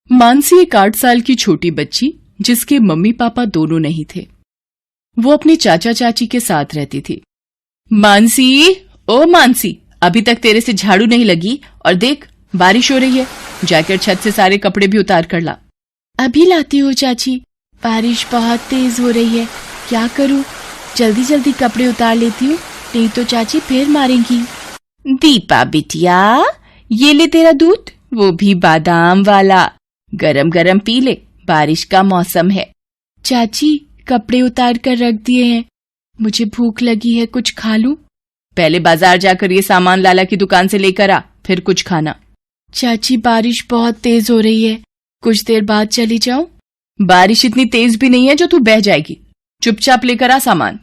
मानसी एक 8 साल की छोटी बच्ची जिसके मम्मी पापा दोनों नहीं थे। वो अपने चाचा चाची के साथ रहती थी। मानसी, ओ मानसी, अभी तक तेरे से झाड़ू नहीं लगी और देख बारिश हो रही है, जाकर छत से सारे कपड़े भी उतार कर ला। अभी लाती हूँ चाची, बारिश बहुत तेज हो रही है, क्या करूँ? जल्दी जल्दी कपड़े उतार लेती हूँ, नहीं तो चाची फिर मारेंगी। दीपा बिटिया, ये ले तेरा दूध, वो भी बादाम वाला, गरम गरम पी ले, बारिश का मौसम है। चाची, कपड़े उतार कर रख दिए हैं, मुझे भूख लगी है, कुछ खा लूं? पहले बाजार जाकर ये सामान लाला की दुकान से लेकर आ, फिर कुछ खाना। चाची, बारिश बहुत तेज हो रही है, कुछ देर बाद चली जाऊं? बारिश इतनी तेज भी नहीं है जो तू बह जाएगी, चुपचाप लेकर आ सामान।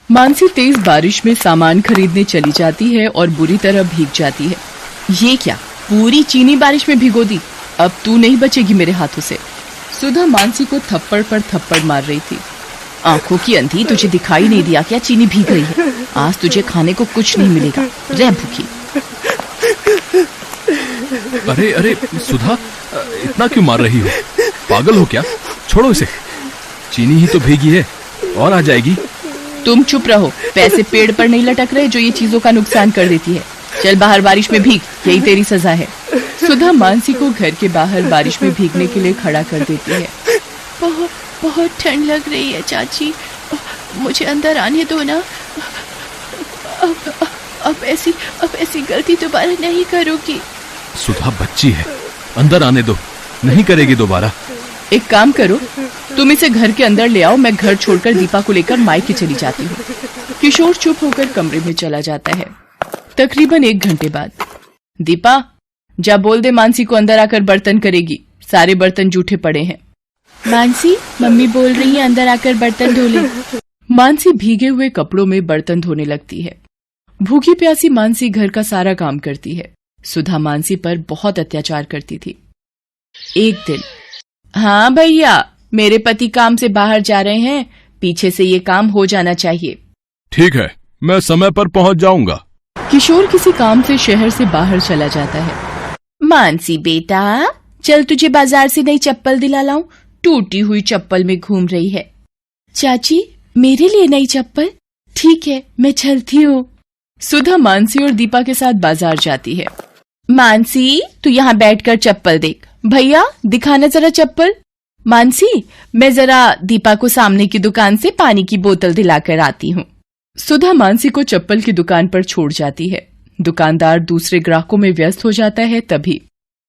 मानसी तेज बारिश में सामान खरीदने चली जाती है और बुरी तरह भीग जाती है। ये क्या, पूरी चीनी बारिश में भिगो दी, अब तू नहीं बचेगी मेरे हाथों से। सुधा मानसी को थप्पड़ पर थप्पड़ मार रही थी। आंखों की अंधी, तुझे दिखाई नहीं दिया क्या चीनी भीग गई है? आज तुझे खाने को कुछ नहीं मिलेगा, रह भूखी। अरे अरे सुधा, इतना क्यों मार रही हो? पागल हो क्या? छोड़ो इसे, चीनी ही तो भीगी है और आ जाएगी। तुम चुप रहो, पैसे पेड़ पर नहीं लटक रहे जो ये चीजों का नुकसान कर देती है। चल बाहर बारिश में भीग, यही तेरी सजा है। सुधा मानसी को घर के बाहर बारिश में भीगने के लिए खड़ा कर देती है। बहुत बहुत ठंड लग रही है चाची, मुझे अंदर आने दो ना। अब ऐसी गलती दोबारा नहीं करूंगी। सुधा बच्ची है, अंदर आने दो, नहीं करेगी दोबारा। एक काम करो, तुम इसे घर के अंदर ले आओ, मैं घर छोड़कर दीपा को लेकर मायके चली जाती हूँ। किशोर चुप होकर कमरे में चला जाता है। तकरीबन 1 घंटे बाद, दीपा, जा बोल दे मानसी को अंदर आकर बर्तन करेगी, सारे बर्तन जूठे पड़े हैं। मानसी, मम्मी बोल रही है अंदर आकर बर्तन धो ले। मानसी भीगे हुए कपड़ों में बर्तन धोने लगती है। भूखी प्यासी मानसी घर का सारा काम करती है। सुधा मानसी पर बहुत अत्याचार करती थी। एक दिन, हाँ भैया, मेरे पति काम से बाहर जा रहे हैं, पीछे से ये काम हो जाना चाहिए। ठीक है, मैं समय पर पहुंच जाऊंगा। किशोर किसी काम से शहर से बाहर चला जाता है। मानसी बेटा, चल तुझे बाजार से नई चप्पल दिला लाऊं, टूटी हुई चप्पल में घूम रही है। चाची, मेरे लिए नई चप्पल? ठीक है, मैं चलती हूँ। सुधा मानसी और दीपा के साथ बाजार जाती है। मानसी, तू यहाँ बैठकर चप्पल देख। भैया, दिखाना जरा चप्पल। मानसी, मैं जरा दीपा को सामने की दुकान से पानी की बोतल दिलाकर आती हूँ। सुधा मानसी को चप्पल की दुकान पर छोड़ जाती है। दुकानदार दूसरे ग्राहकों में व्यस्त हो जाता है। तभी,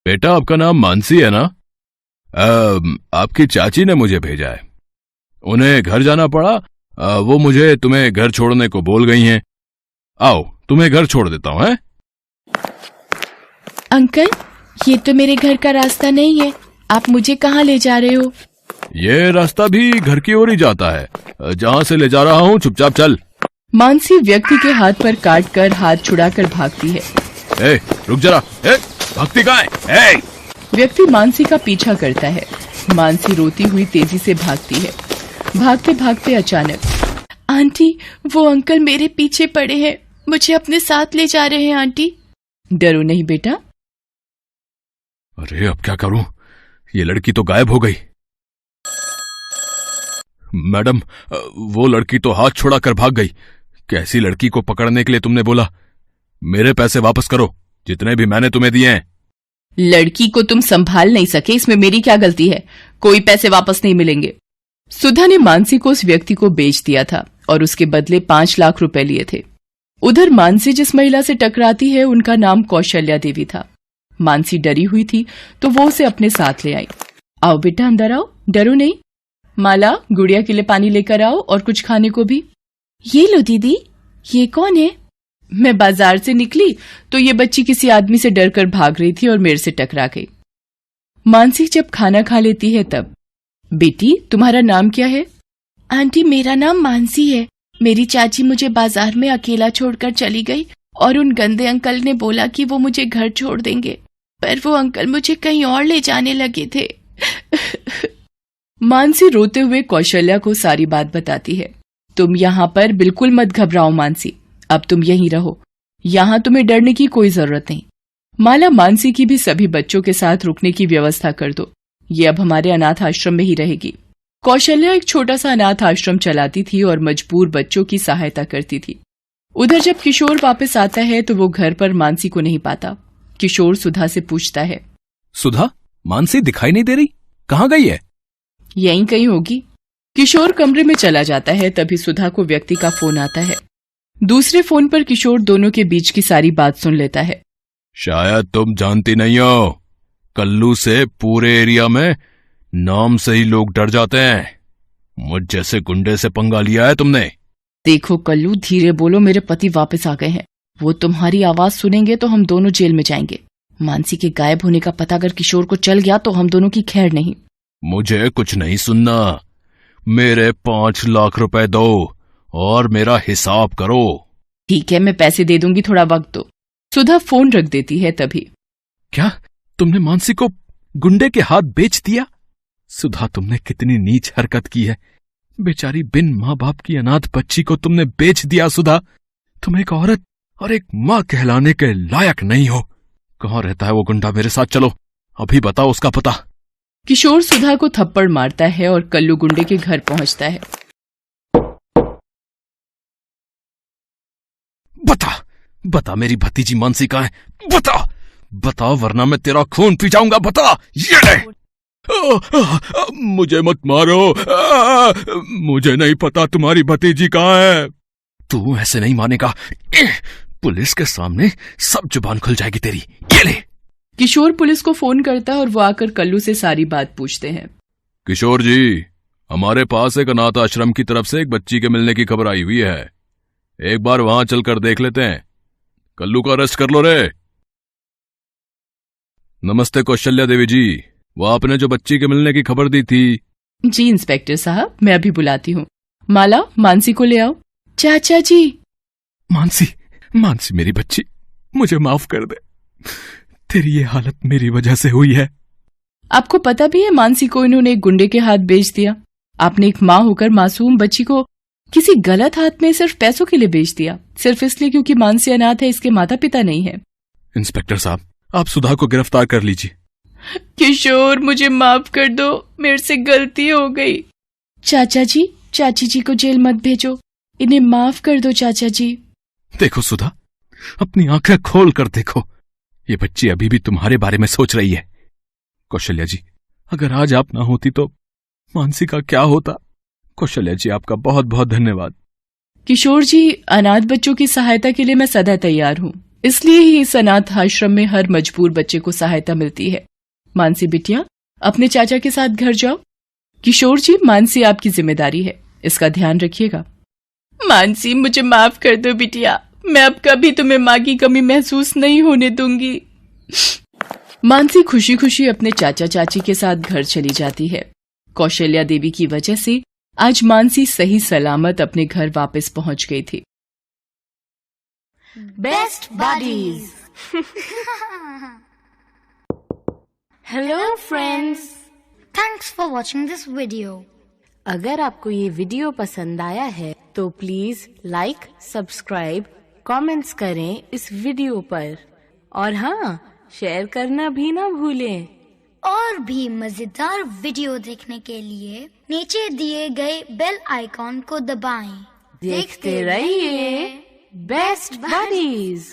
बेटा, आपका नाम मानसी है ना? आपकी चाची ने मुझे भेजा है, उन्हें घर जाना पड़ा, वो मुझे तुम्हें घर छोड़ने को बोल गई हैं। आओ, तुम्हें घर छोड़ देता हूँ। अंकल, ये तो मेरे घर का रास्ता नहीं है, आप मुझे कहाँ ले जा रहे हो? ये रास्ता भी घर की ओर ही जाता है, जहाँ से ले जा रहा हूँ चुपचाप चल। मानसी व्यक्ति के हाथ पर काट कर हाथ छुड़ाकर भागती है। रुक जरा, भागती कहाँ है? व्यक्ति मानसी का पीछा करता है। मानसी रोती हुई तेजी से भागती है। भागते भागते अचानक, आंटी, वो अंकल मेरे पीछे पड़े हैं, मुझे अपने साथ ले जा रहे हैं आंटी। डरो नहीं बेटा। अरे अब क्या करूं, ये लड़की तो गायब हो गई। मैडम, वो लड़की तो हाथ छुड़ा कर भाग गई। कैसी लड़की को पकड़ने के लिए तुमने बोला? मेरे पैसे वापस करो, जितने भी मैंने तुम्हें दिए हैं। लड़की को तुम संभाल नहीं सके, इसमें मेरी क्या गलती है? कोई पैसे वापस नहीं मिलेंगे। सुधा ने मानसी को उस व्यक्ति को बेच दिया था और उसके बदले 5 लाख रुपए लिए थे। उधर मानसी जिस महिला से टकराती है, उनका नाम कौशल्या देवी था। मानसी डरी हुई थी तो वो उसे अपने साथ ले आई। आओ बेटा, अंदर आओ, डरो नहीं। माला, गुड़िया के लिए पानी लेकर आओ और कुछ खाने को भी। ये लो दीदी। ये कौन है? मैं बाजार से निकली तो ये बच्ची किसी आदमी से डरकर भाग रही थी और मेरे से टकरा गई। मानसी जब खाना खा लेती है तब, बेटी, तुम्हारा नाम क्या है? आंटी, मेरा नाम मानसी है। मेरी चाची मुझे बाजार में अकेला छोड़कर चली गई और उन गंदे अंकल ने बोला कि वो मुझे घर छोड़ देंगे, पर वो अंकल मुझे कहीं और ले जाने लगे थे। मानसी रोते हुए कौशल्या को सारी बात बताती है। तुम यहाँ पर बिल्कुल मत घबराओ मानसी, अब तुम यहीं रहो, यहाँ तुम्हें डरने की कोई जरूरत नहीं। माला, मानसी की भी सभी बच्चों के साथ रुकने की व्यवस्था कर दो, ये अब हमारे अनाथ आश्रम में ही रहेगी। कौशल्या एक छोटा सा अनाथ आश्रम चलाती थी और मजबूर बच्चों की सहायता करती थी। उधर जब किशोर वापस आता है तो वो घर पर मानसी को नहीं पाता। किशोर सुधा से पूछता है, सुधा, मानसी दिखाई नहीं दे रही, कहाँ गई है? यहीं कहीं होगी। किशोर कमरे में चला जाता है, तभी सुधा को व्यक्ति का फोन आता है। दूसरे फोन पर किशोर दोनों के बीच की सारी बात सुन लेता है। शायद तुम जानती नहीं हो, कल्लू से पूरे एरिया में नाम से ही लोग डर जाते हैं। मुझ जैसे गुंडे से पंगा लिया है तुमने। देखो कल्लू, धीरे बोलो, मेरे पति वापस आ गए हैं। वो तुम्हारी आवाज सुनेंगे तो हम दोनों जेल में जाएंगे। मानसी के गायब होने का पता अगर किशोर को चल गया तो हम दोनों की खैर नहीं। मुझे कुछ नहीं सुनना, मेरे 5 लाख रुपए दो और मेरा हिसाब करो। ठीक है, मैं पैसे दे दूंगी, थोड़ा वक्त दो। सुधा फोन रख देती है। तभी, क्या तुमने मानसी को गुंडे के हाथ बेच दिया? सुधा, तुमने कितनी नीच हरकत की है। बेचारी बिन माँ बाप की अनाथ बच्ची को तुमने बेच दिया। सुधा, तुम एक औरत और एक माँ कहलाने के लायक नहीं हो। कहाँ रहता है वो गुंडा? मेरे साथ चलो, अभी बताओ उसका पता। किशोर सुधा को थप्पड़ मारता है और कल्लू गुंडे के घर पहुंचता है। बता मेरी भतीजी मानसी कहाँ है? बता वरना मैं तेरा खून पी जाऊंगा। बता। ये ले। मुझे मत मारो, मुझे नहीं पता तुम्हारी भतीजी कहाँ है। तू ऐसे नहीं मानेगा, पुलिस के सामने सब जुबान खुल जाएगी तेरी। ये ले। किशोर पुलिस को फोन करता है और वो आकर कल्लू से सारी बात पूछते हैं। किशोर जी, हमारे पास एक अनाथ आश्रम की तरफ से एक बच्ची के मिलने की खबर आई हुई है। एक बार वहां चलकर देख लेते हैं। कल्लू को अरेस्ट कर लो रे। नमस्ते कौशल्या देवी जी, वो आपने जो बच्ची के मिलने की खबर दी थी। जी इंस्पेक्टर साहब, मैं अभी बुलाती हूँ। माला, मानसी को ले आओ। चाचा जी। मानसी मेरी बच्ची, मुझे माफ कर दे। तेरी ये हालत मेरी वजह से हुई है। आपको पता भी है मानसी को इन्होंने एक गुंडे के हाथ बेच दिया। आपने एक माँ होकर मासूम बच्ची को किसी गलत हाथ में सिर्फ पैसों के लिए बेच दिया, सिर्फ इसलिए क्योंकि मानसी अनाथ है, इसके माता पिता नहीं है। इंस्पेक्टर साहब, आप सुधा को गिरफ्तार कर लीजिए। किशोर, मुझे माफ कर दो, मेरे से गलती हो गई। चाचा जी, चाची जी को जेल मत भेजो, इन्हें माफ कर दो चाचा जी। देखो सुधा, अपनी आंखें खोल कर देखो, ये बच्ची अभी भी तुम्हारे बारे में सोच रही है। कौशल्या जी, अगर आज आप ना होती तो मानसी का क्या होता? कौशल्या जी, आपका बहुत बहुत धन्यवाद। किशोर जी, अनाथ बच्चों की सहायता के लिए मैं सदा तैयार हूँ, इसलिए ही इस अनाथ आश्रम में हर मजबूर बच्चे को सहायता मिलती है। मानसी बिटिया, अपने चाचा के साथ घर जाओ। किशोर जी, मानसी आपकी जिम्मेदारी है, इसका ध्यान रखिएगा। मानसी, मुझे माफ कर दो बिटिया, मैं अब कभी तुम्हें माँ की कमी महसूस नहीं होने दूंगी। मानसी खुशी खुशी अपने चाचा चाची के साथ घर चली जाती है। कौशल्या देवी की वजह से आज मानसी सही सलामत अपने घर वापस पहुंच गई थी। Best buddies. Hello friends, thanks for watching this video. अगर आपको ये वीडियो पसंद आया है तो प्लीज लाइक, सब्सक्राइब, कमेंट्स करें इस वीडियो पर, और हाँ, शेयर करना भी ना भूलें। और भी मजेदार वीडियो देखने के लिए नीचे दिए गए बेल आइकॉन को दबाएं। देखते रहिए बेस्ट बडीज।